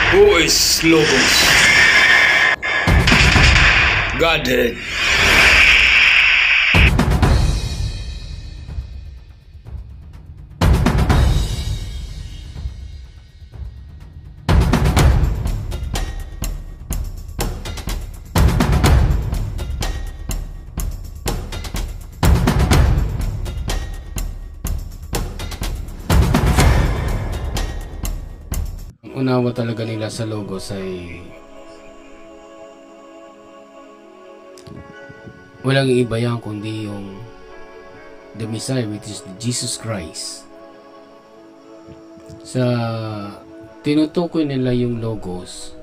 Who is Logos? Godhead. Unawa talaga nila sa Logos ay walang iba yan kundi yung the Messiah, which is Jesus Christ. Sa tinutukoy nila yung Logos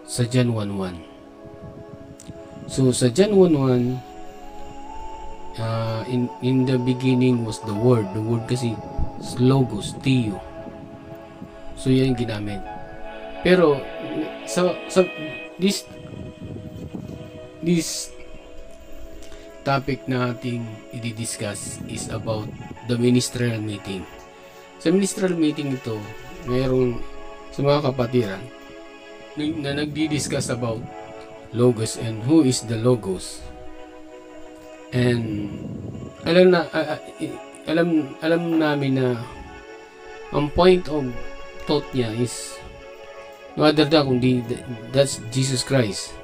sa John 1:1. So sa John 1:1, in the beginning was the Word. The Word kasi is Logos, Theo. So yan ginamit. Pero sa this topic na ating i-discuss is about the ministerial meeting. Sa ministerial meeting ito, mayroong sa mga kapatiran na nagdi-discuss about Logos and who is the Logos. And alam namin na ang point of thought niya is no other than kundi that's Jesus Christ,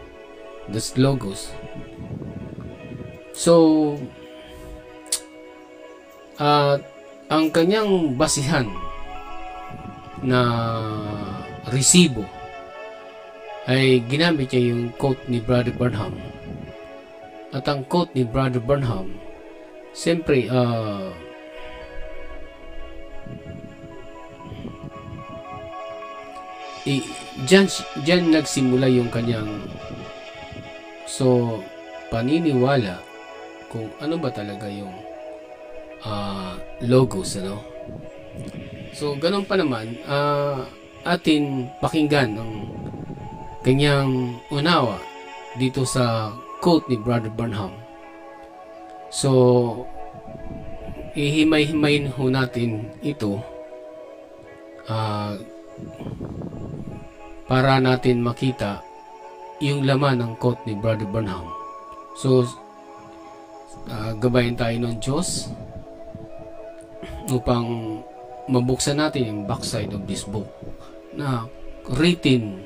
that's Logos. So ang kanyang basihan na resibo ay ginamit niya yung quote ni Brother Branham. At ang quote ni Brother Branham, siyempre Diyan nagsimula yung kanyang paniniwala kung ano ba talaga yung Logos, ano? So ganun pa naman, atin pakinggan ang kanyang unawa dito sa quote ni Brother Branham. So ihimay-himayin ho natin ito para natin makita yung laman ng quote ni Brother Branham. So gabayan tayo ng Diyos upang mabuksan natin yung backside of this book na written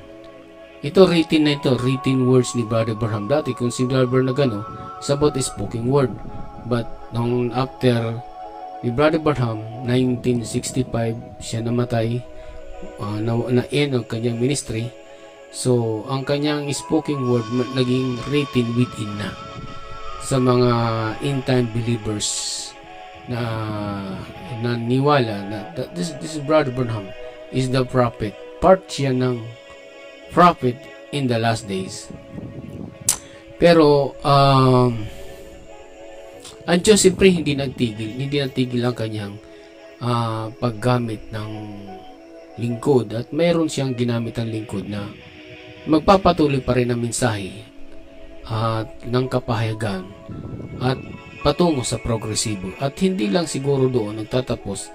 words ni Brother Branham. Dati kung si Brother Nagano sa about spoken word, but nung after ni Brother Branham 1965 siya namatay, na-end ang kanyang ministry. So ang kanyang spoken word naging written within na sa mga end-time believers na naniwala na this Brother Branham is the prophet, part siya ng prophet in the last days. Pero ang Diyos siyempre hindi natigil ang kanyang paggamit ng lingkod, at mayroon siyang ginamit ang lingkod na magpapatuloy pa rin ang mensahe at ng kapahayagan at patungo sa progresibo. At hindi lang siguro doon nagtatapos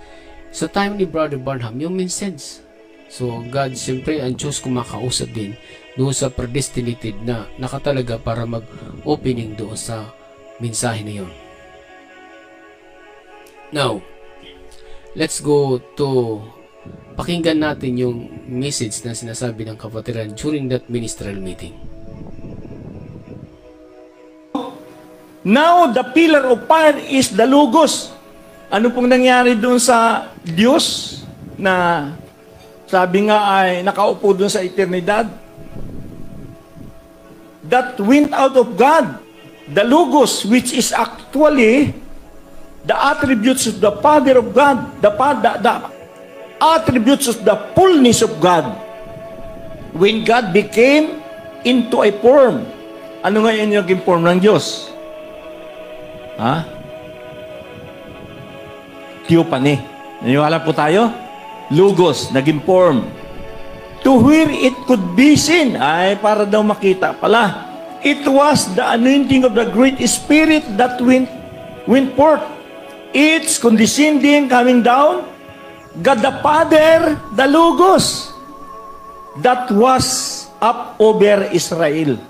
sa time ni Brother Branham yung message. So God, siyempre ang Diyos kumakausap din doon sa predestinated na nakatalaga para mag-opening doon sa mensahe na yun. Now, let's go to pakinggan natin yung message na sinasabi ng kapatiran during that ministerial meeting. Now, the pillar of fire is the Logos. Ano pong nangyari doon sa Diyos na sabi nga ay nakaupo doon sa eternidad? That went out of God, the Logos, which is actually the attributes of the Father of God, the attributes of the fullness of God. When God became into a form, ano nga yun yung form ng Diyos? Ha? Theophany. Naniwala po tayo? Logos, naging form. To where it could be seen, ay para daw makita pala. It was the anointing of the great Spirit that went forth. It's condescending, coming down. God the Father, the Logos. that was up over Israel.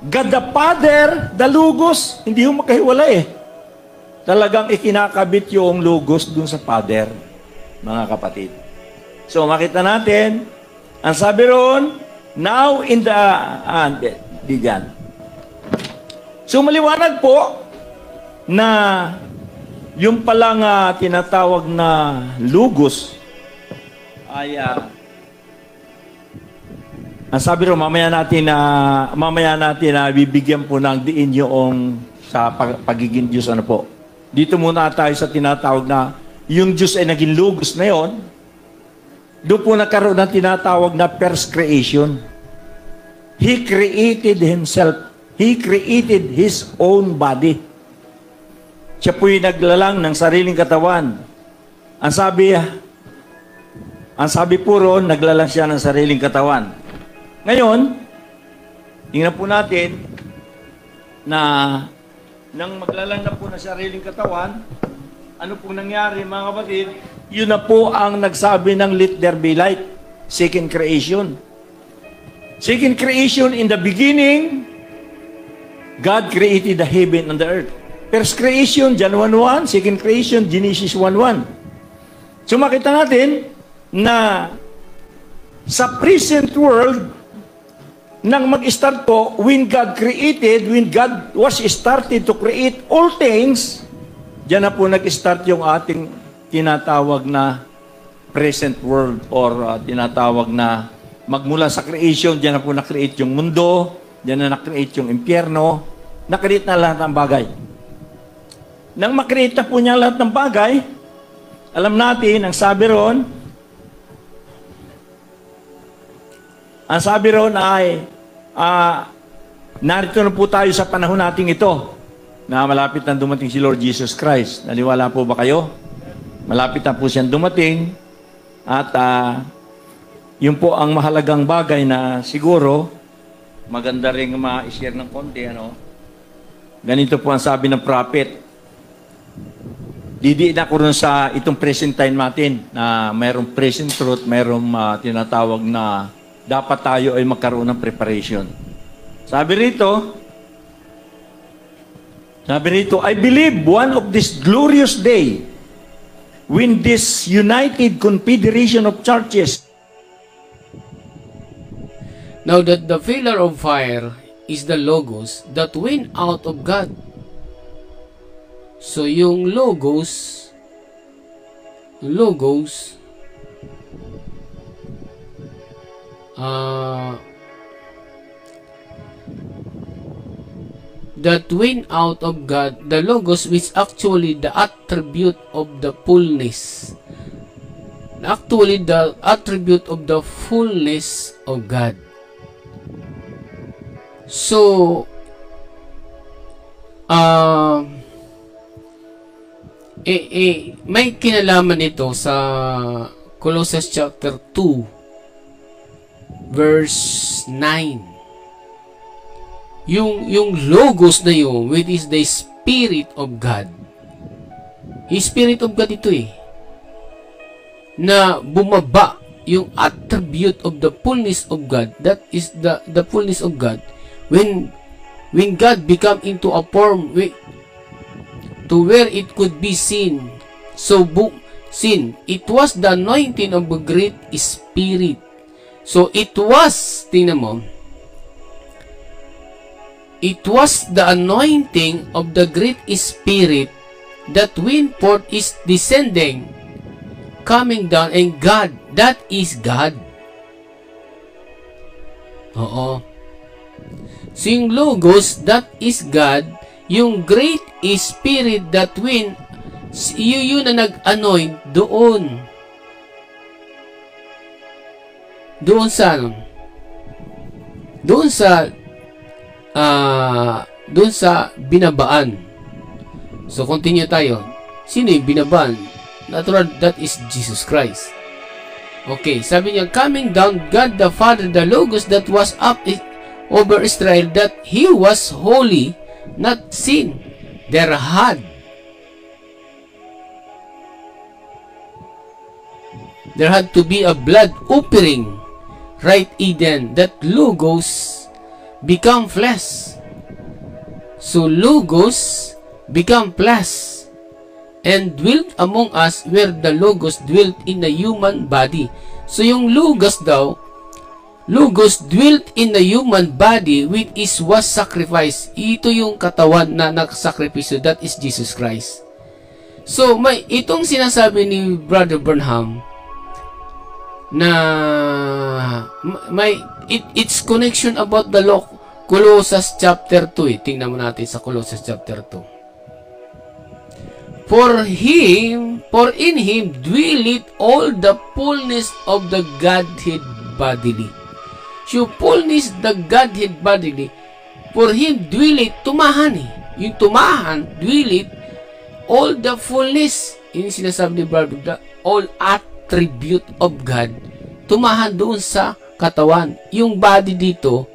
God the Father, the Logos, hindi yung makahiwala eh. Talagang ikinakabit yung Logos dun sa Father, mga kapatid. So makita natin, ang sabi roon, now in the, di dyan. So maliwanag po na yung palang tinatawag na Logos ay ang sabi ro mamaya natin na bibigyan po ng diin yung sa pagiging Diyos ano po. Dito muna tayo sa tinatawag na yung Diyos ay naging Logos na yon. Doon po nagkaroon ng tinatawag na first creation. He created himself. He created his own body. Siya po'y naglalang ng sariling katawan. Ang sabi po ron, naglalang siya ng sariling katawan. Ngayon, tingnan po natin na nang maglalang na po ng sariling katawan, ano pong nangyari mga kapatid? Yun na po ang nagsabi ng let there be light. Second creation. Second creation, in the beginning, God created the heaven and the earth. First creation, John 1:1. Second creation, Genesis 1:1. So makita natin na sa present world, nang mag-start po, when God was started to create all things, diyan na po nag-start yung ating tinatawag na present world or tinatawag na magmula sa creation, diyan na po na-create yung mundo, diyan na na-create yung impyerno, na-create na lahat ng bagay. Nang makreate na po niya lahat ng bagay, alam natin, ang sabi ron ay, narito na po tayo sa panahon nating ito, na malapit na dumating si Lord Jesus Christ. Naniwala po ba kayo? Malapit na po siyang dumating, at yun po ang mahalagang bagay na siguro, maganda rin ma-share ng konti, Ganito po ang sabi ng prophet. Didiin ako rin sa itong present time natin na mayroong present truth, mayroong tinatawag na dapat tayo ay magkaroon ng preparation. Sabi rito, I believe one of this glorious day when this united confederation of churches. Now that the pillar of fire is the Logos that went out of God. So yung Logos that went out of God, the Logos, which actually the attribute of the fullness. Actually, the attribute of the fullness of God. So, may kinalaman ito sa Colossians chapter 2 verse 9. Yung Logos na yun, which is the Spirit of God. Yung Spirit of God ito na bumaba yung attribute of the fullness of God. That is the fullness of God. When God become into a form to where it could be seen. So, it was the anointing of the great Spirit. So, it was, tingnan mo, it was the anointing of the great Spirit that went forth is descending, coming down, and God, that is God. Oo. So, yung Logos, that is God. Yung great Spirit that went, yun na nag-anoint doon. Doon sa binabaan. So, continue tayo. Sino yung binabaan? Natural, that is Jesus Christ. Okay, sabi niya, coming down, God the Father, the Logos that was up over Israel, that He was holy, not sin. There had to be a blood offering right Eden, that Logos become flesh. So Logos become flesh and dwelt among us, where the Logos dwelt in a human body. So yung Logos daw, Logos dwelt in the human body, which was sacrificed. Ito yung katawan na nagsakripisyo, that is Jesus Christ. So may itong sinasabi ni Brother Branham na it's connection about the law. Colossians chapter 2. Tingnan mo natin sa Colossians chapter 2. For in him dwelleth all the fullness of the Godhead bodily. So fullness the Godhead bodily. For him dwelleth, tumahan eh. Yung tumahan, dwelleth all the fullness. Yung sinasabi ni Brother, all attribute of God. Tumahan doon sa katawan. Yung body dito,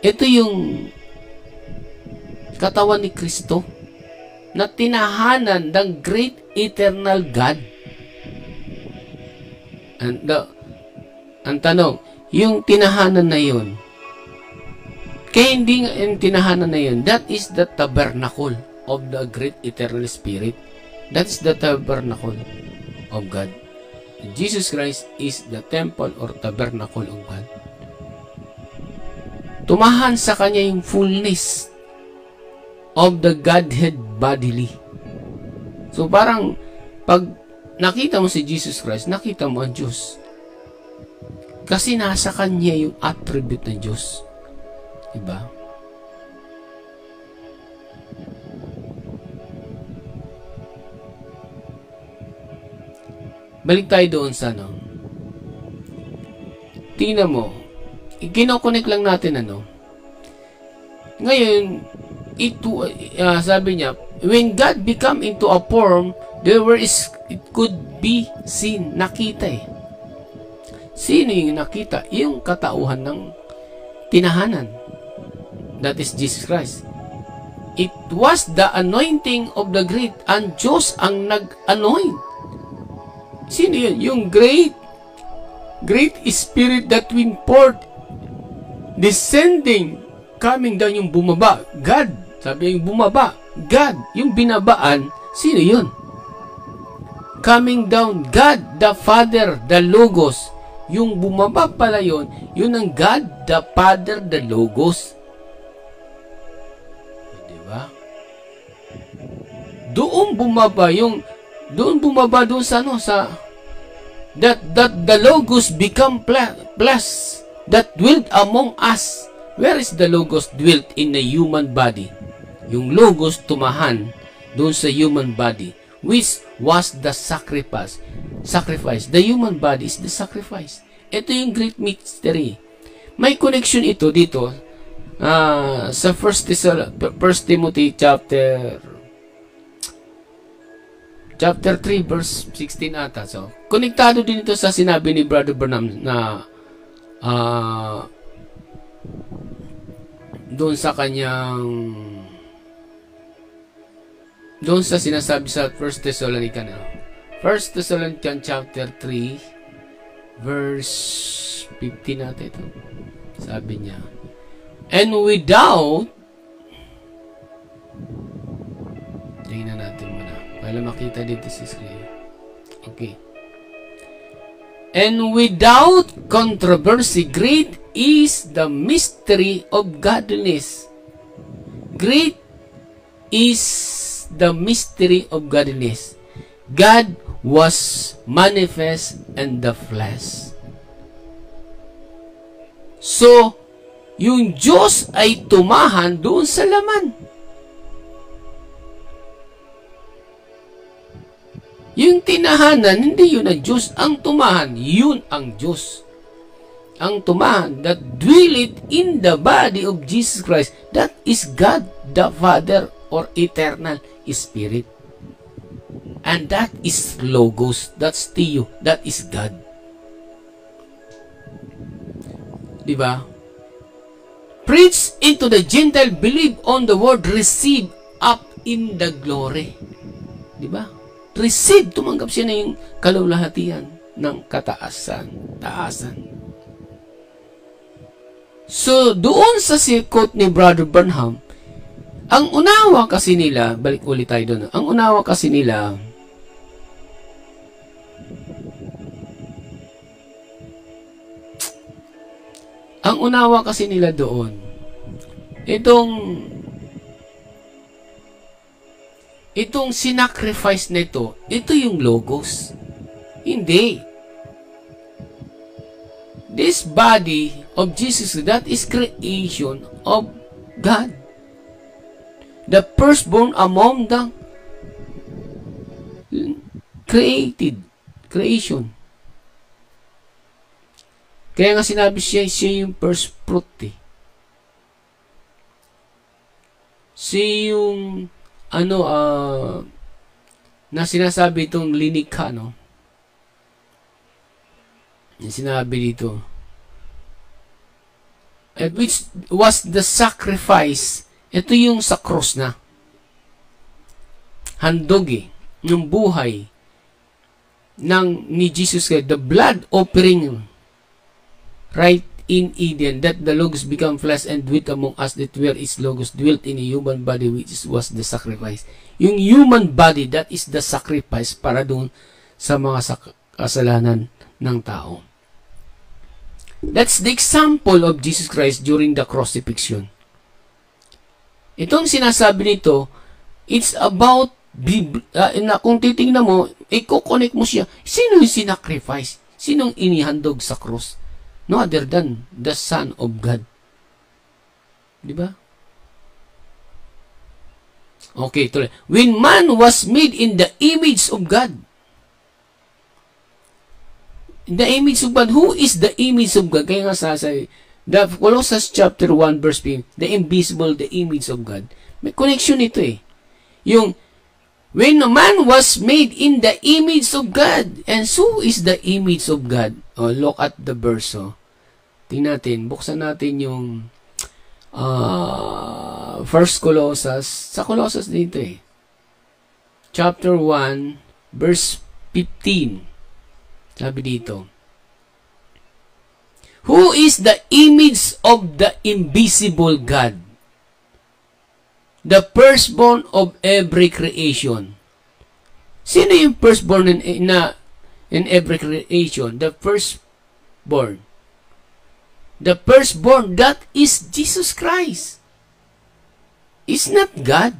ito yung katawan ni Kristo na tinahanan ng great eternal God. Ang tanong, yung tinahanan na yun, kaya hindi yung tinahanan na yun, that is the tabernacle of the great eternal Spirit. That is the tabernacle of God. Jesus Christ is the temple or tabernacle of God. Tumahan sa kanya yung fullness of the Godhead bodily. So parang pag nakita mo si Jesus Christ, nakita mo ang Diyos. Kasi nasa kanya yung attribute ng Diyos. Diba? Balik tayo doon sa ano. Tingnan mo. Kino-connect lang natin ano. Ngayon, ito, sabi niya, when God become into a form, it could be seen. Nakita eh. Sino yung nakita? Yung katauhan ng tinahanan. That is Jesus Christ. It was the anointing of the great, and Diyos ang nag-anoint. Sino yun? Yung great Spirit that went forth, descending, coming down, yung bumaba. God. Sabi yung bumaba. God. Yung binabaan, sino yun? Coming down, God, the Father, the Logos. Yung bumaba pala yun, yun ang God, the Father, the Logos. Diba? Doon bumaba doon sa ano, sa that the Logos become flesh that dwelt among us. Where is the Logos dwelt? In a human body. Yung Logos tumahan doon sa human body, which was the sacrifice. The human body is the sacrifice. Ito yung great mystery. May connection ito dito sa 1 Timothy chapter 3 verse 16 ata. So, konektado din ito sa sinabi ni Brother Branham na doon sa kanyang doon sa sinasabi sa 1 Thessalonican 1 Thessalonican chapter 3 verse 15 natin ito. Sabi niya, and without, tingnan natin muna para makita dito si screen. Okay. And without controversy, great is the mystery of godliness. Great is the mystery of godliness. God was manifest in the flesh. So, yung Diyos ay tumahan doon sa laman. Yung tinahanan, hindi yun ang Diyos. Ang tumahan, yun ang Diyos. Ang tumahan, that dwelleth in the body of Jesus Christ, that is God, the Father, or eternal Spirit. And that is Logos. That's Theo. That is God. Diba? Preach into the Gentile, believe on the word, receive up in the glory. Diba? Receive, tumanggap siya na yung kalulahatian ng kataasan. Taasan. So, doon sa quote ni Brother Branham, ang unawa kasi nila, balik ulit tayo doon, ang unawa kasi nila, doon, itong sinacrifice nito, ito yung logos. Hindi. This body of Jesus, that is creation of God. The firstborn among the creation. Kaya nga sinabi siya yung first fruit eh. Siya yung na sinasabi itong linikha, no? Yung sinabi dito. Which was the sacrifice. Ito yung sa cross na. Handog eh. Yung buhay ni Jesus Christ. The blood offering right in Eden, that the Logos become flesh and dwelt among us, that where is Logos dwelt in a human body, which was the sacrifice. Yung human body, that is the sacrifice para doon sa mga kasalanan ng tao. That's the example of Jesus Christ during the crucifixion. Itong sinasabi nito, it's about, kung titingnan mo, i-connect mo siya, sino yung sinacrifice? Sinong inihandog sa cross? No other than the Son of God. Diba? Okay, tuloy. When man was made in the image of God. In the image of God. Who is the image of God? Kaya nga sasabi, the Colossians chapter 1 verse 15, the invisible, the image of God. May connection ito eh. Yung, when man was made in the image of God. And who is the image of God? Oh, look at the verse. Oh. Tingnan natin. Buksan natin yung First Colossus. Sa Colossus dito eh. Chapter 1, verse 15. Sabi dito. Who is the image of the invisible God? The firstborn of every creation. Sino yung firstborn in every creation? The firstborn. The firstborn, that is Jesus Christ. Is not God.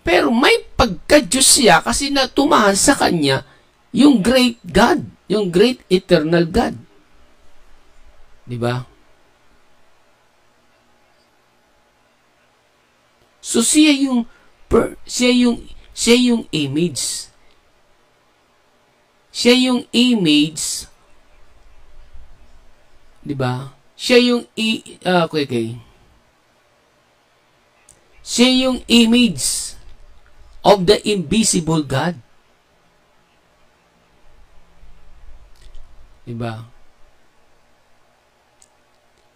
Pero may pagka-Diyos siya kasi natumahan sa kanya yung great God, yung great eternal God. Diba? So siya yung image. Siya yung image. Diba? Siya yung Siya yung image of the invisible God. Diba?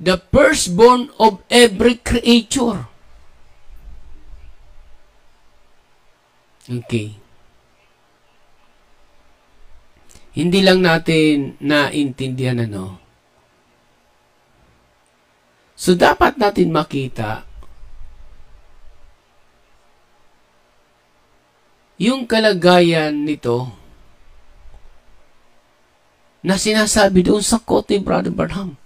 The firstborn of every creature. Okay. Hindi lang natin naintindihan So, dapat natin makita yung kalagayan nito na sinasabi doon sa quote ni Brother Branham.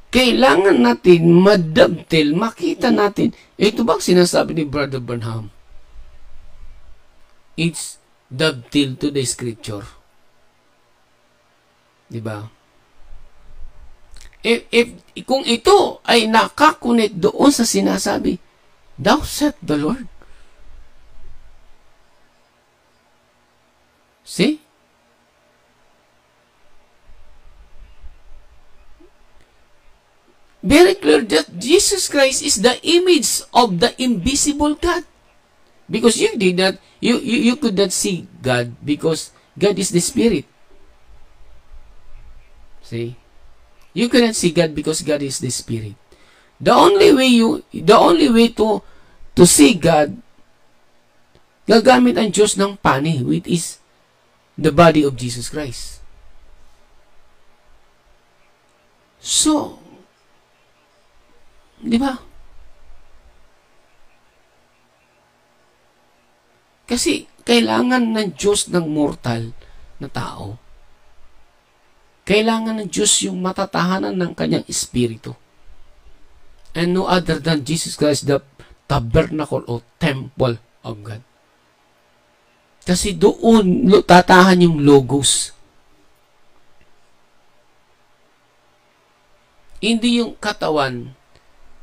Kailangan natin madabtil, makita natin. Ito ba sinasabi ni Brother Branham? It's dovetail to the scripture. Diba? Kung ito ay nakakunik doon sa sinasabi, thou said the Lord. See? Very clear that Jesus Christ is the image of the invisible God. Because you could not see God because God is the Spirit. See? You cannot see God because God is the Spirit. The only way to see God, gagamit ang Diyos ng pani, which is the body of Jesus Christ. So, di ba? Kasi kailangan ng Diyos ng mortal na tao. Kailangan ng Diyos yung matatahanan ng kanyang espiritu. And no other than Jesus Christ, the tabernacle or temple of God. Kasi doon tatahan yung logos. Hindi yung katawan,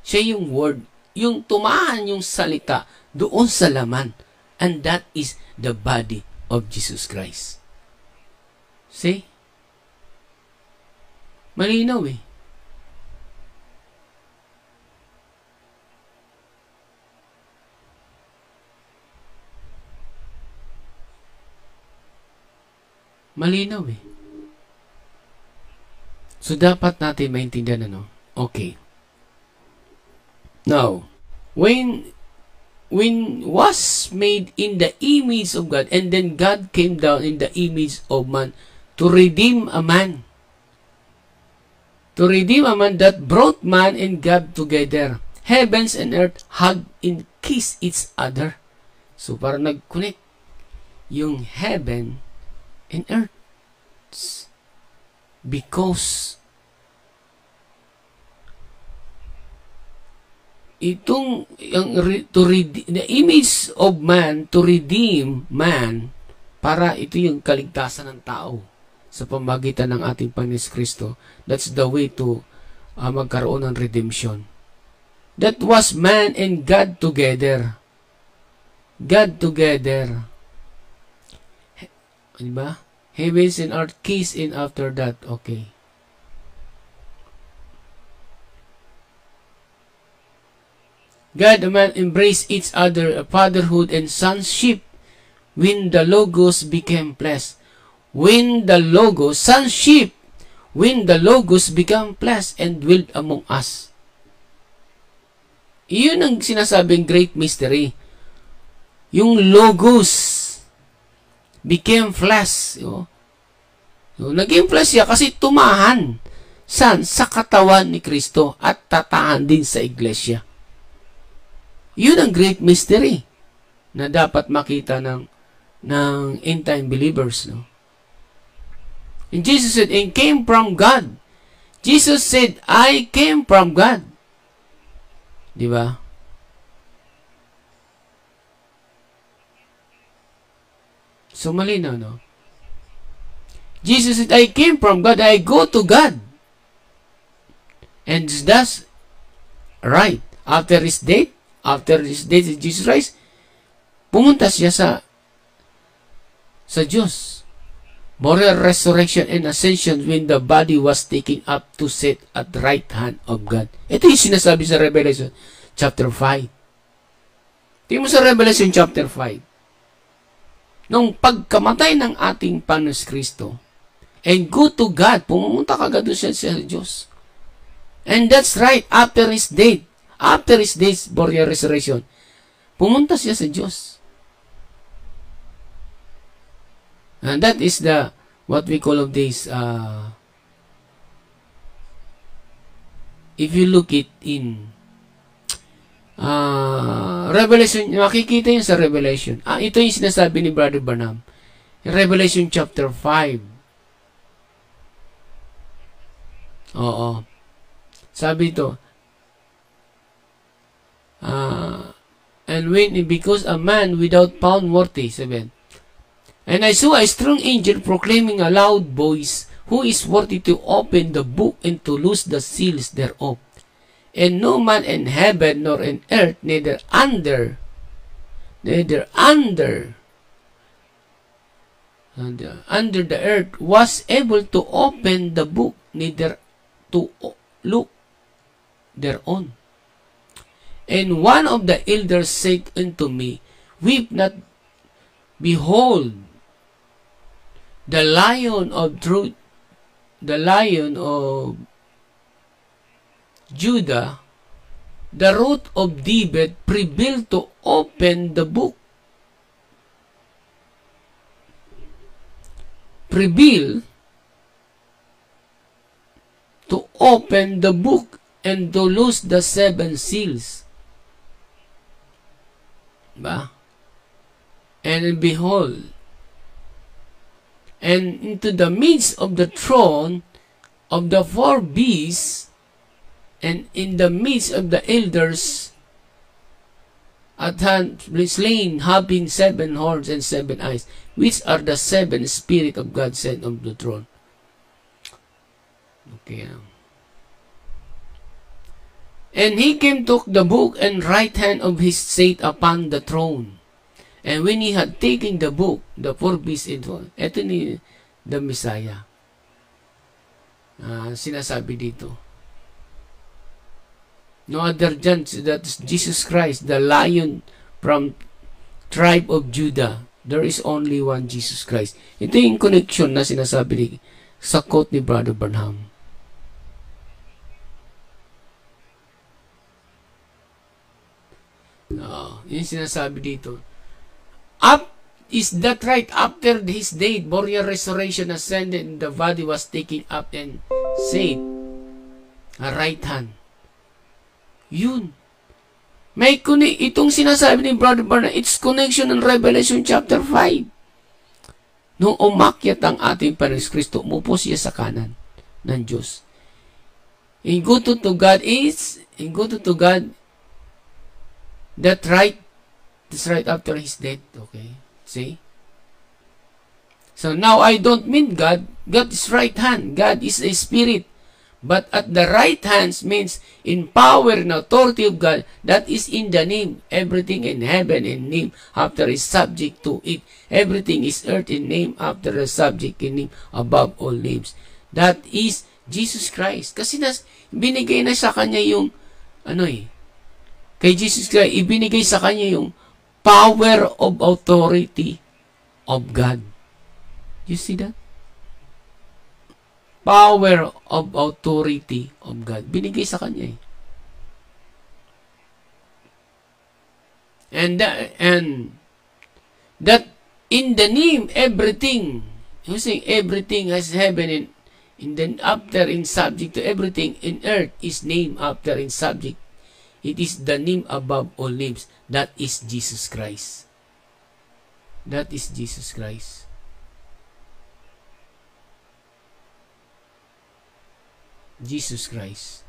siya yung word. Yung tumahan yung salita doon sa laman. And that is the body of Jesus Christ. See? Malinaw eh. Malinaw eh. So, dapat natin maintindihan ano? Okay. Now, when was made in the image of God, and then God came down in the image of man to redeem a man. To redeem a man that brought man and God together. Heavens and earth hug and kiss each other. So, parang nag-connect yung heaven and earth. Because itong the image of man to redeem man, para ito yung kaligtasan ng tao sa pamagitan ng ating Panginoon Kristo. That's the way to magkaroon ng redemption. That was man and God together. God together. Diba? Heavens and earth kiss in after that. Okay. God and man embrace each other, fatherhood and sonship, when the Logos became flesh. When the Logos, sonship, when the Logos became flesh and dwelt among us. Iyon ang sinasabing great mystery. Yung Logos became flesh. Naging flesh siya kasi tumahan. Saan? Sa katawan ni Kristo at tatahan din sa iglesia. Yun ang great mystery na dapat makita ng end-time believers. No? And Jesus said, "I came from God." Jesus said, "I came from God." Di ba? So, malinaw, no? Jesus said, "I came from God, I go to God." And that's right. After his death, Jesus Christ, pumunta siya sa Diyos. Moral resurrection and ascension when the body was taken up to sit at the right hand of God. Ito yung sinasabi sa Revelation chapter 5. Tingnan mo sa Revelation chapter 5. Nung pagkamatay ng ating Panginoon Kristo, and go to God, pumunta kagad siya sa Diyos. And that's right, after his death, moral resurrection, pumunta siya sa Diyos. And that is what we call of this, if you look it in Revelation, makikita yun sa Revelation. Ito yung sinasabi ni Brother Branham. Revelation chapter 5. Oo. Sabi ito, and when, because a man without found worthy, 7. And I saw a strong angel proclaiming a loud voice, who is worthy to open the book and to loose the seals thereof. And no man in heaven nor in earth, neither under the earth, was able to open the book, neither to look thereon. And one of the elders said unto me, Weep not, behold, the Lion of truth, the Lion of Judah, the root of David, prevailed to open the book. Prevail to open the book and to loose the 7 seals. Diba? And behold, and into the midst of the throne of the 4 beasts, and in the midst of the elders, at hand slain, having 7 horns and 7 eyes, which are the 7 Spirit of God sent on the throne. Okay. And he came, took the book, and right hand of his sat upon the throne. And when he had taken the book, the 4 beasts ito ni the Messiah. Sinasabi dito. No other than that's Jesus Christ, the Lion from tribe of Judah. There is only one Jesus Christ. Ito yung connection na sinasabi sa quote ni Brother Branham. Yung sinasabi dito. Is that right? After his death, burial, resurrection, ascended, and the body was taken up and saved. A right hand. Yun. May itong sinasabi ni Brother Barna, it's connection in Revelation chapter 5. Nung umakyat ang ating Panginoon Kristo, umupo siya sa kanan ng Diyos. In go to God, that's right after his death. Okay? See? So now I don't mean God. God is right hand. God is a spirit. But at the right hand means in power and authority of God, that is in the name. Everything in heaven in name after is subject to it. Everything is earth in name after a subject in name above all names. That is Jesus Christ. Kasi binigay na sa kanya yung kay Jesus Christ, ibinigay sa kanya yung power of authority of God. You see that? Power of authority of God. Binigay sa kanya . And that in the name, everything, you say everything has heaven and then after in subject to everything in earth is named after in subject. It is the name above all names. That is Jesus Christ. That is Jesus Christ. Jesus Christ.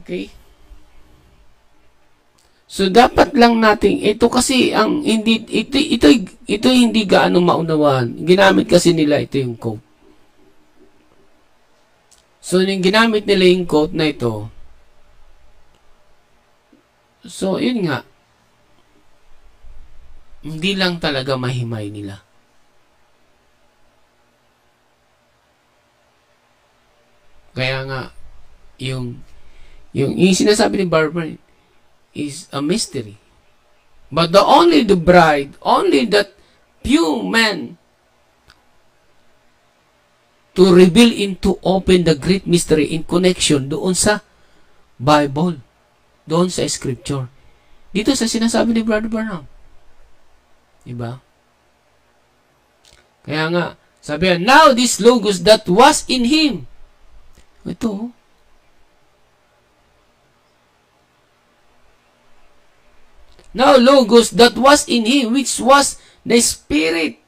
Okay? So dapat lang nating ito kasi ang ito hindi gaano maunawaan. Ginamit kasi nila ito yung quote. So yung ginamit nila yung quote na ito. So yun nga. Hindi lang talaga mahimay nila. Kaya nga, yung sinasabi ni Barber is a mystery. But the bride, only that few men to reveal into open the great mystery in connection doon sa Bible, doon sa Scripture. Dito sa sinasabi ni Brother Branham. Diba? Kaya nga, sabi yan, now this logos that was in him. Ito. Now logos that was in him, which was the Spirit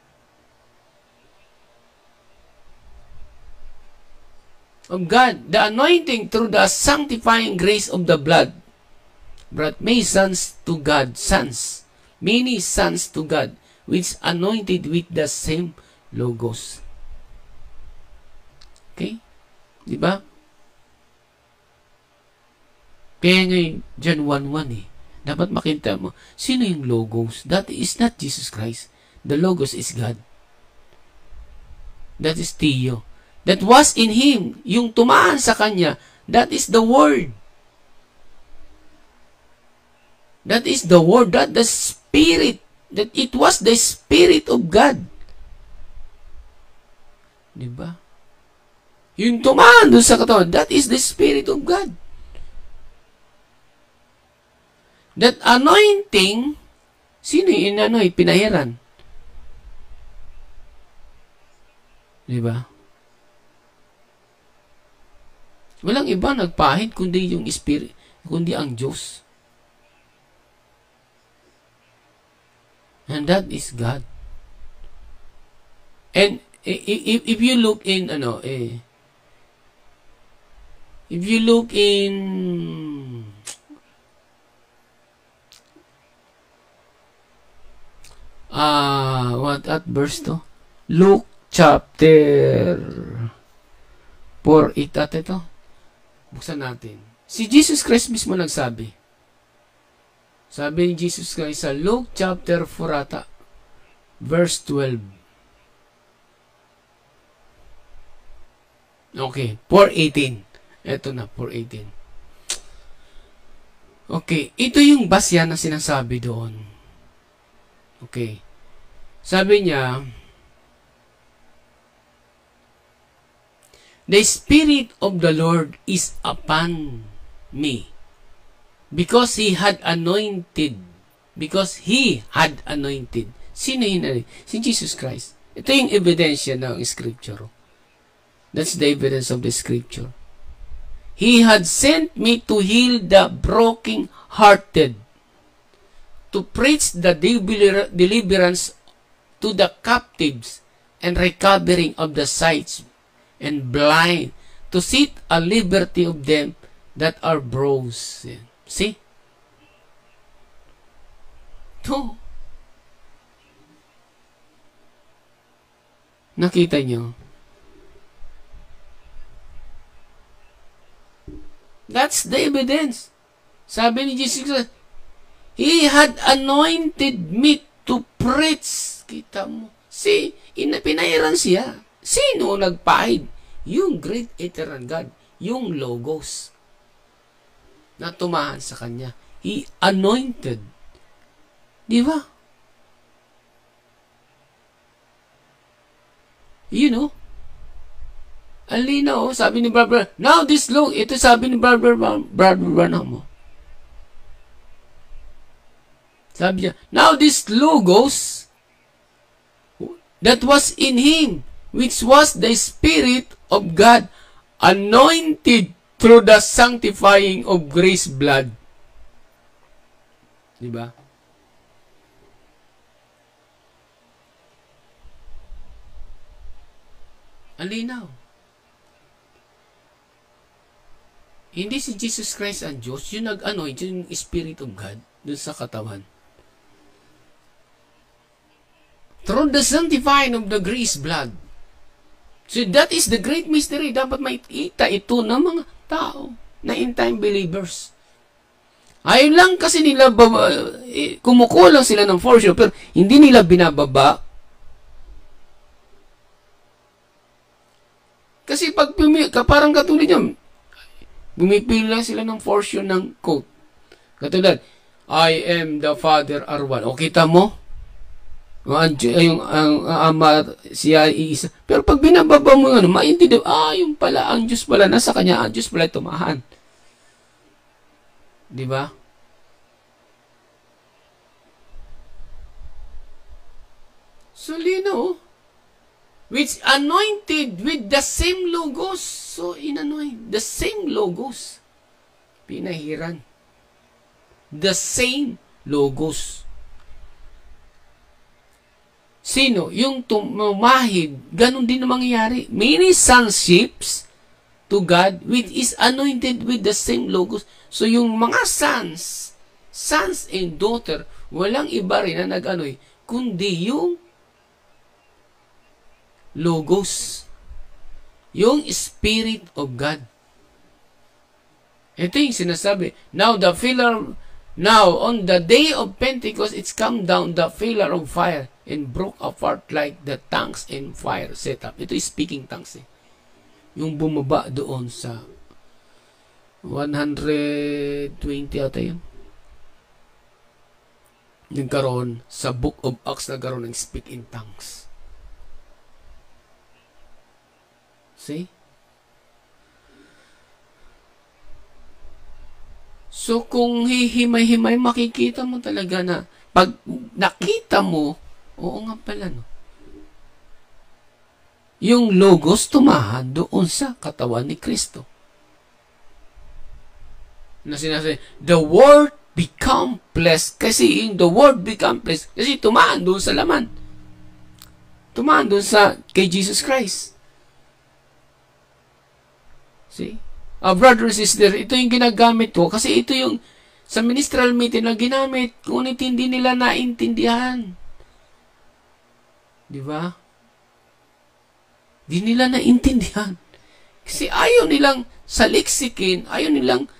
of God, the anointing through the sanctifying grace of the blood, brought many sons to God, many sons to God, which anointed with the same logos. Okay? Diba? Kaya ngayon, John 1:1 dapat makita mo, sino yung logos? That is not Jesus Christ. The logos is God. That is Theo. That was in him, yung tumaan sa kanya, that is the Word. That is the Word, that the Spirit, that it was the Spirit of God. Diba? Yung tumaan doon sa katawan, that is the Spirit of God. That anointing, sino yung pinahiran? Di ba? Walang iba nagpahid kundi yung Spirit, kundi ang Diyos. And that is God. And if you look in if you look in what at verse to? Luke chapter 4, at ito. Buksan natin. Si Jesus Christ mismo nagsabi. Sabi ni Jesus Christ sa Luke chapter 4 ata, verse 12. Okay, 4:18. Ito na, 4:18. Okay, ito yung basya na sinasabi doon. Okay. Sabi niya, the Spirit of the Lord is upon me, because He had anointed. Sino yun? Si Jesus Christ. Ito yung ebidensya ng Scripture. That's the evidence of the Scripture. He had sent me to heal the broken-hearted, to preach the deliverance to the captives, and recovering of the sight and blind, to set a liberty of them that are broken. See? To. Nakita nyo? That's the evidence. Sabi ni Jesus, He had anointed me to preach. Kita mo. See, pinairan siya. Sino nagpahid? Yung great eternal God. Yung Logos. Na tumahan sa Kanya. He anointed. Di ba? You know? Alina, sabi ni Brother, now this Logos, ito sabi ni Brother Branham. Sabi niya, now this Logos that was in Him, which was the Spirit of God, anointed through the sanctifying of grace blood. Diba? Alinaw. Hindi si Jesus Christ ang Diyos, yung nag-anoint, yung Spirit of God, dun sa katawan. Through the sanctifying of the grace blood. So that is the great mystery. Dapat makita ito ng mga tao na in-time believers. Ayaw lang kasi nila, kumukulang sila ng for sure, pero hindi nila binababa. Kasi pag parang katulad niya, bumipili lang sila ng for sure ng quote. Katulad, I am the Father are one. O kita mo? Yung ama siya iisa. Pero pag binababa mo yung maintindihan, yung pala, ang Diyos pala, nasa Kanya, ang Diyos pala tumahan. Di ba? So, lino, which anointed with the same Logos. So, inanoint, the same Logos. Pinahiran. The same Logos. Sino? Yung tumahid, ganun din ang mangyayari. Many sonships to God, which is anointed with the same Logos. So, yung mga sons and daughter, walang iba rin na nag-anoy, kundi yung Logos. Yung Spirit of God. Ito yung sinasabi. Now, on the day of Pentecost, it's come down the pillar of fire and broke apart like the tongues in fire set up. Ito is speaking tongues eh. Yung bumaba doon sa 120 ata yun. Nagkaroon sa Book of Acts, nagkaroon ng speak in tongues. See? So, kung hihimay-himay, makikita mo talaga na pag nakita mo, oo nga pala, no? yung Logos tumahan doon sa katawan ni Kristo. Na sinasabi, the Word become flesh. Kasi yung the Word become flesh, kasi tumahan doon sa laman. Tumahan doon sa kay Jesus Christ. See? Brother and sister, ito yung ginagamit ko kasi ito yung sa ministerial meeting na ginamit, ngunit hindi nila naintindihan. Di ba? Di nila naintindihan. Kasi ayaw nilang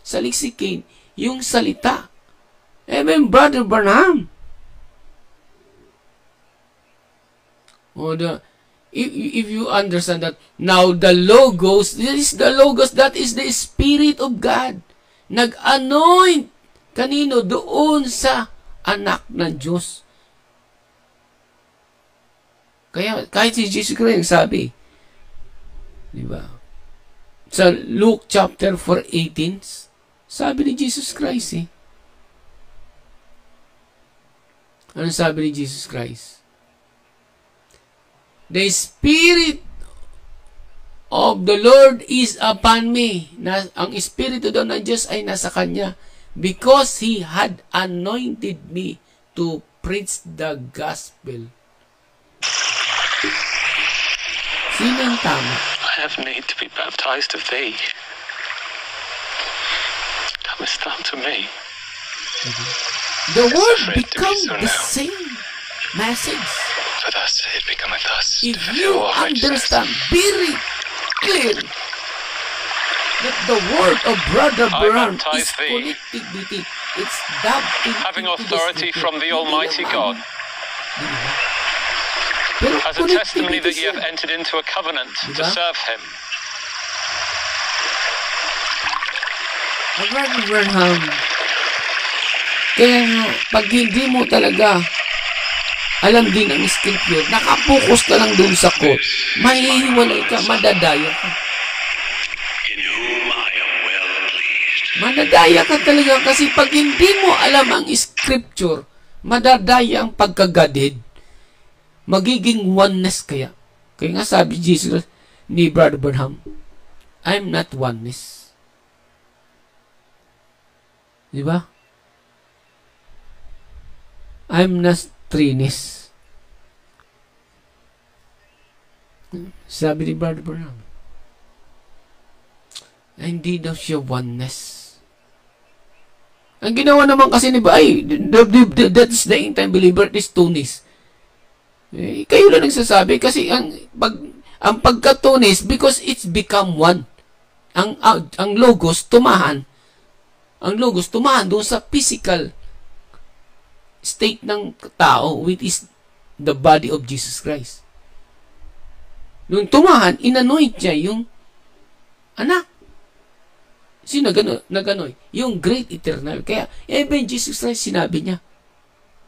saliksikin yung salita. Amen, Brother Branham. If you understand that, now the Logos, this is the Logos, that is the Spirit of God. Nag-anoint kanino doon sa anak ng Diyos. Kaya kahit si Jesus Christ sabi, di ba? Sa Luke chapter 4:18, sabi ni Jesus Christ Ano sabi ni Jesus Christ? The Spirit of the Lord is upon me. Ang Espiritu daw ng Diyos ay nasa Kanya because He had anointed me to preach the gospel. Sino ang tama? I have need to be baptized of Thee. Comest thou to me? The word becomes the same message. For thus it becometh us If to you fulfill all righteousness. understand very clearly that the word of Brother I Branham is baptize thee, connected with it, it's dubbed having into the authority scripture. from the Hindi Almighty naman. God, Di ba? Pero as a connected testimony ito that ye siya. have entered into a covenant to Diba? serve Him. Brother Branham, kaya nga, pag hindi mo talaga alam din ang scripture, nakapokus ka lang doon sa quote, mahihiwalay ka, madadaya ka. In whom I am well pleased. Madadaya ka talaga kasi pag hindi mo alam ang scripture, madadaya ang pagkagadid. Magiging oneness kaya. Kaya nga sabi Jesus ni Brother Branham, I'm not oneness. Di ba? I'm not threeness. Sabi ni Brother Branham, hindi daw siya oneness. Ang ginawa naman kasi ni that's the end-time believer, is two-ness. Kayo lang nagsasabi kasi ang pagka-two-ness, because it's become one. Ang Logos tumahan. Ang Logos tumahan doon sa physical state ng tao, which is the body of Jesus Christ. Nung tumahan, inanoint niya yung anak. Sino naganoy? Yung great eternal. Kaya, even Jesus Christ, sinabi niya.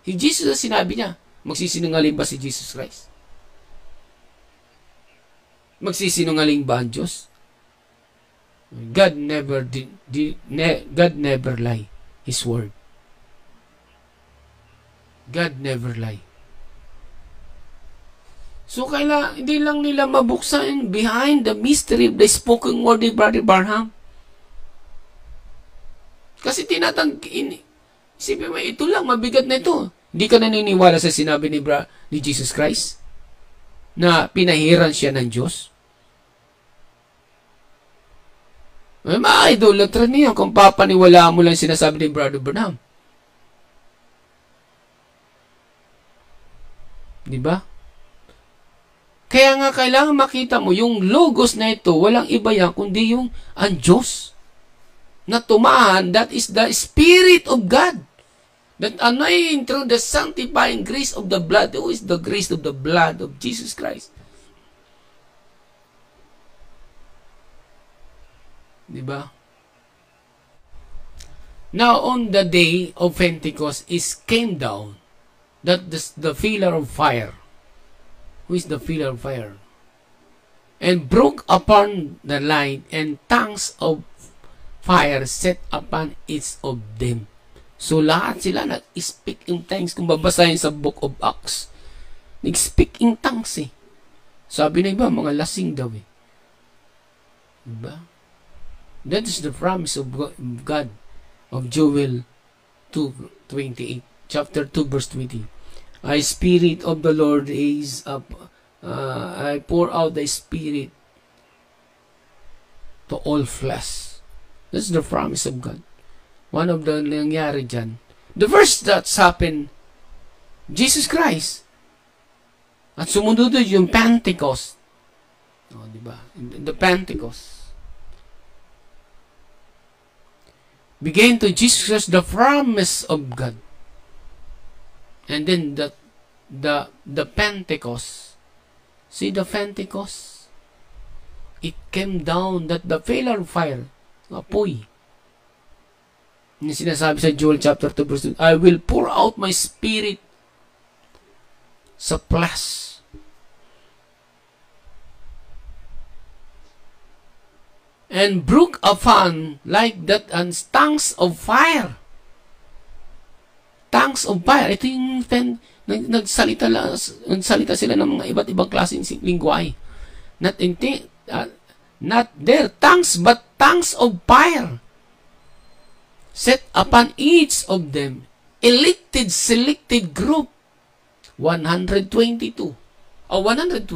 Si Jesus sinabi niya, magsisinungaling ba si Jesus Christ? Magsisinungaling ba ang Diyos? God never lie. His word. God never lie. So, hindi lang nila mabuksan behind the mystery of the spoken word of Brother Branham. Kasi isipin mo, ito lang, mabigat na ito. Hindi ka naniniwala sa sinabi ni Jesus Christ na pinahiran siya ng Diyos? May ma-idolatra niya kung papaniwala mo lang sinasabi ni Brother Branham. Diba? Kaya nga kailangan makita mo yung Logos na ito, walang iba yan kundi yung ang Diyos na tumahan, that is the Spirit of God that anointing through the sanctifying grace of the blood. Who is the grace of the blood of Jesus Christ? Diba? Now on the day of Pentecost is came down that the pillar of fire. Who is the pillar of fire? And broke upon the light, and tongues of fire set upon each of them. So lahat sila nag-speak in tongues. Kung babasahin sa Book of Acts, nag-speak in tongues . Sabi na iba, mga lasing daw eh. Diba? That is the promise of God of Joel 2:28, chapter 2, verse 20. I Spirit of the Lord is up. I pour out the Spirit to all flesh. That's the promise of God. One of the nangyari dyan. The verse that's happened, Jesus Christ. At sumunod doon yung Pentecost. Oh, diba? The Pentecost. Began to Jesus Christ the promise of God. And then the Pentecost. See the Pentecost? It came down that the pillar of fire, apoy. Yung sinasabi sa Joel chapter 2 verse 2, I will pour out my Spirit sa flesh. And broke upon like that and tongues of fire. Tongues of fire. Ito yung nagsalita sila ng mga iba't ibang klaseng lingwahe. Not their tongues, but tongues of fire. Set upon each of them, selected group. 122 o 120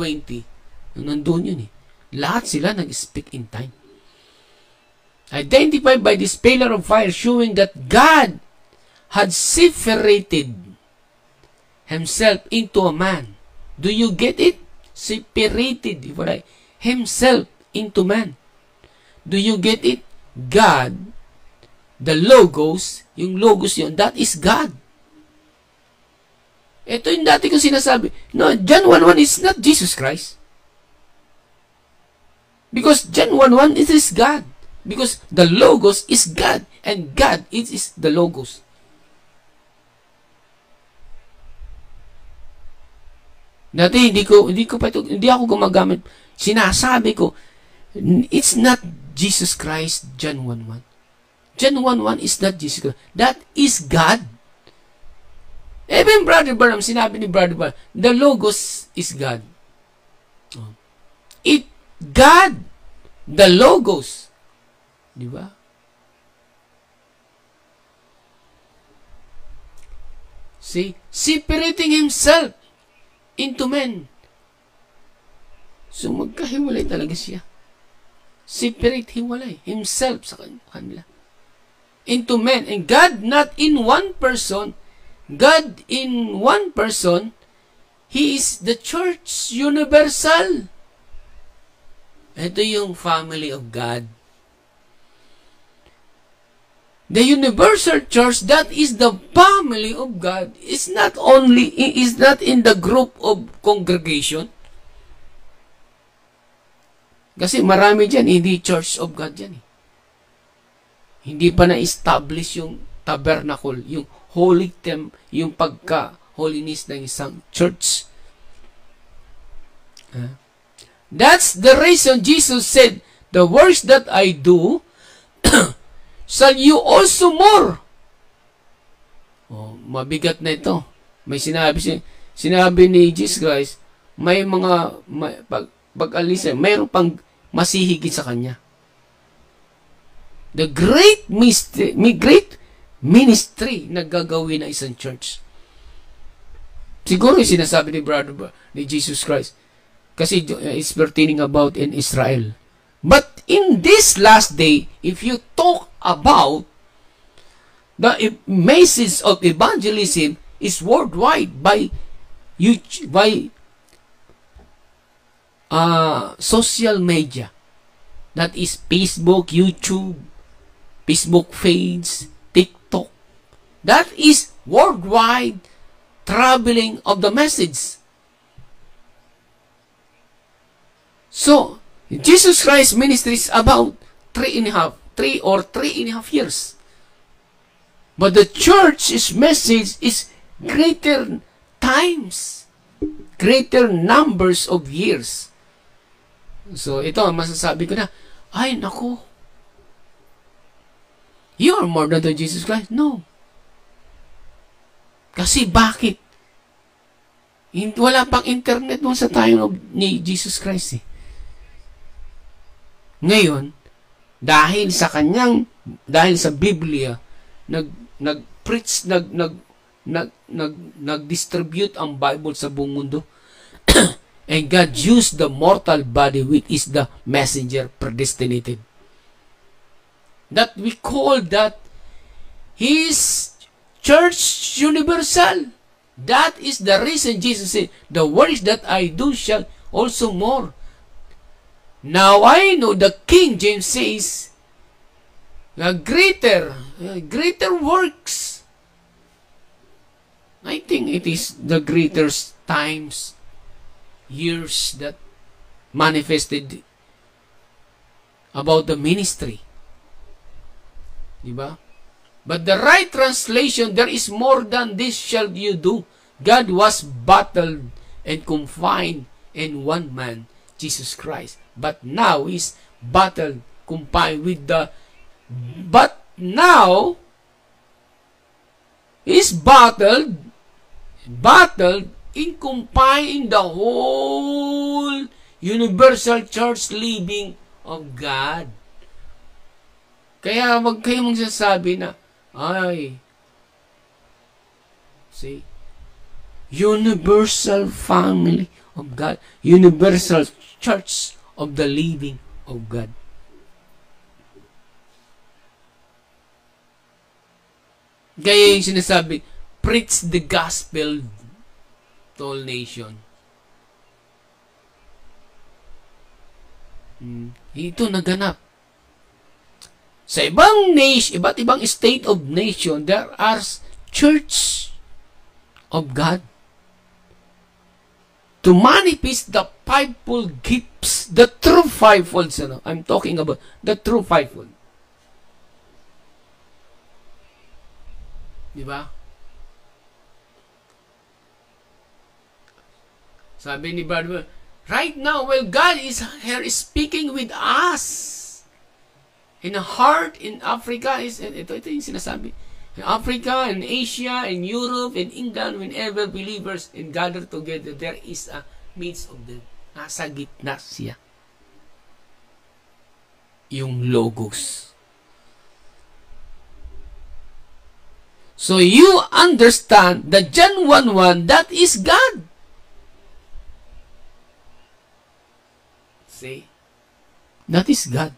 nandun yun eh. Lahat sila nag-speak in time, identified by this pillar of fire, showing that God had separated himself into a man. Do you get it? Separated himself into man. Do you get it? God, the Logos, yung Logos yun, that is God. Ito yung dati ko sinasabi. No, John 1:1 is not Jesus Christ. Because John 1:1 it is God. Because the Logos is God. And God is the Logos. Dati hindi ako gumagamit. Sinasabi ko, it's not Jesus Christ, John 1:1. John 1:1 is not Jesus Christ. That is God. Even Brother Branham, sinabi ni Brother Branham, the Logos is God. God, the Logos. Di ba? See? Separating himself into men. So, magkahiwalay talaga siya. Separate, hiwalay. Himself sa kanila. Into men. And God not in one person. God in one person, He is the Church Universal. Ito yung family of God. The Universal Church, that is the family of God, is not in the group of congregation. Kasi marami dyan, hindi Church of God dyan. Hindi pa na-establish yung tabernacle, yung holy yung pagka-holiness ng isang church. That's the reason Jesus said, the works that I do, shall you also more. Oh, mabigat na ito. May sinabi ni Jesus Christ, pag-alis, mayroon pang masihigit sa kanya. The great ministry na gagawin na isang church. Siguro yung sinasabi ni Jesus Christ. Kasi it's pertaining about in Israel. But in this last day, if you talk about the message of evangelism is worldwide by social media. That is Facebook, YouTube, Facebook page, TikTok. That is worldwide traveling of the message. So, Jesus Christ's ministry is about 3.5 years. But the church's message is greater times, greater numbers of years. So, ito, masasabi ko na, ay, naku, you are more than to Jesus Christ? No. Kasi bakit? Wala pang internet noon sa time ni Jesus Christ eh. Ngayon, dahil sa Biblia, nag-preach, nag-distribute ang Bible sa buong mundo. And God used the mortal body, which is the messenger predestinated. That we call that His Church Universal. That is the reason Jesus said, the works that I do shall also more. Now I know the King James says, greater works. I think it is the greater times, years that manifested about the ministry. Diba? But the right translation, there is more than this shall you do. God was battled and confined in one man, Jesus Christ. But now is battled, confined with but now is battled in confining the whole universal church living of God. Kaya wag kayong magsasabi na, see, universal family of God, universal church of the living of God. Kaya yung sinasabi, preach the gospel to all nation. Ito naganap. Sa ibang nation, iba't ibang state of nation, there are church of God to manifest the fivefold gifts, the true fivefold. I'm talking about the true fivefold. Diba? Sabi ni Brother, right now, well, God is here is speaking with us. In a heart, in Africa, ito yung sinasabi. In Africa, in Asia, in Europe, in England, whenever believers gather together, there is a midst of them. Nasa gitna siya. Yung Logos. So you understand that John 1:1, that is God. See? That is God.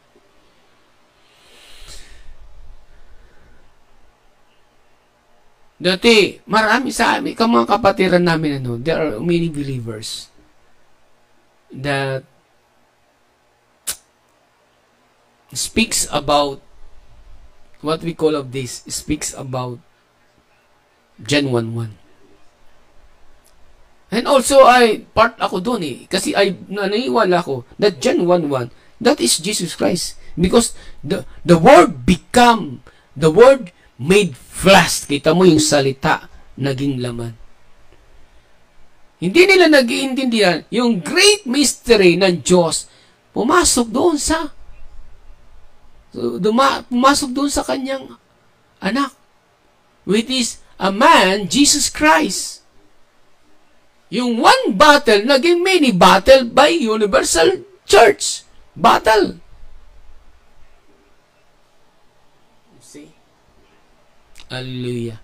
Dati, marami sa amin, mga kapatiran namin, there are many believers that speaks about what we call of this, speaks about John 1:1. And also, part ako doon kasi naniwala ko that John 1:1, that is Jesus Christ. Because the Word made flesh. Kita mo yung salita, naging laman. Hindi nila nag-iintindihan yung great mystery ng Diyos. Pumasok doon sa kanyang anak, which is a man, Jesus Christ. Yung one battle, naging many battle by universal church. Battle. See? Hallelujah.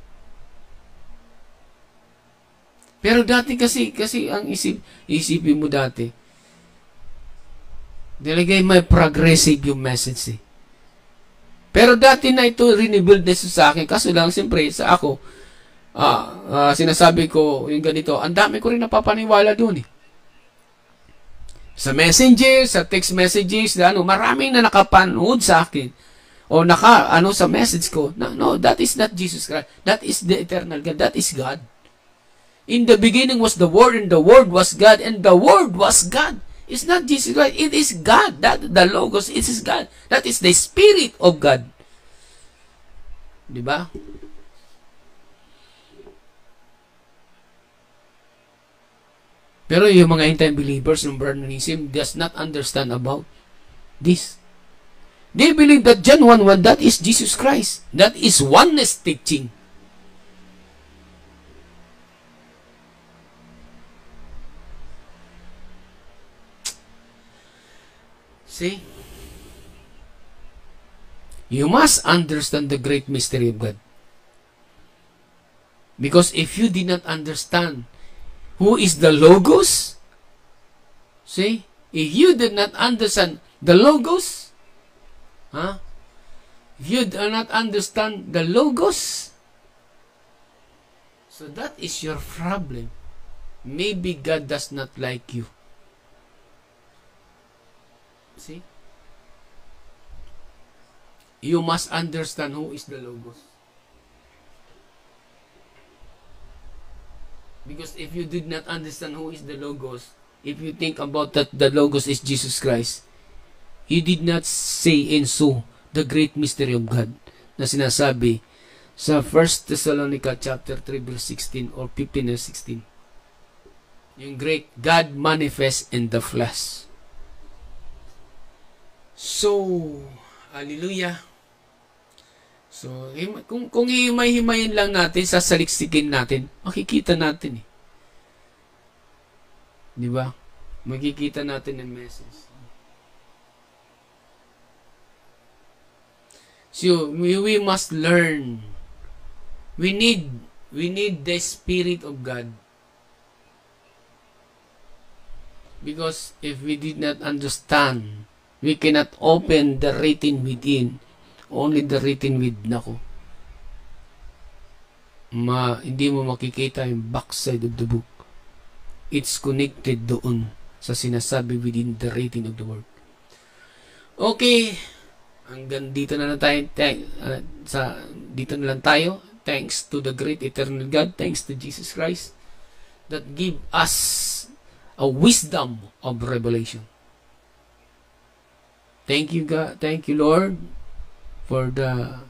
Pero dati kasi ang isipin mo dati, nilagay may progressive yung message Pero dati na ito renebuild na sa akin. Kaso lang, siyempre, sa ako, sinasabi ko yung ganito, ang dami ko rin napapaniwala dun Sa messenger, sa text messages, maraming na nakapanood sa akin. O sa message ko, no, that is not Jesus Christ. That is the eternal God. That is God. In the beginning was the Word, and the Word was God, and the Word was God. It's not Jesus Christ. It is God. That the Logos, it is God. That is the Spirit of God. Diba? Pero yung mga end-time believers ng Brownism does not understand about this. They believe that John 1:1, that is Jesus Christ. That is oneness teaching. See? You must understand the great mystery of God. Because if you did not understand who is the Logos, see? If you did not understand the Logos, if you do not understand the Logos, so that is your problem. Maybe God does not like you. See? You must understand who is the Logos. Because if you did not understand who is the Logos, if you think about that the Logos is Jesus Christ, you did not say and so the great mystery of God na sinasabi sa 1 Thessalonica chapter 3 verse 16 or 15 or 16. Yung great God manifest in the flesh. So, hallelujah. So, kung himay-himayin lang natin, sasaliksikin natin, makikita natin eh. Di ba? Makikita natin ang message. So, we must learn. We need the Spirit of God. Because if we did not understand, we cannot open the written within. Only the written with nako. Hindi mo makikita yung backside of the book. It's connected doon sa sinasabi within the written of the word. Okay. Hanggang dito na lang tayo. Dito na lang tayo. Thanks to the great eternal God. Thanks to Jesus Christ that give us a wisdom of revelation. Thank you, God. Thank you, Lord, for the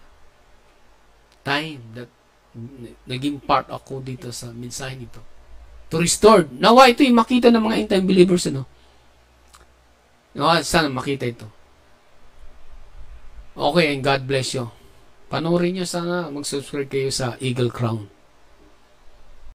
time that naging part ako dito sa mensahe nito. To restore. Nawa ito yung makita ng mga end-time believers, ano? Nawa, sana makita ito. Okay, and God bless you. Panoorin nyo sana, mag-subscribe kayo sa Eagle Crown.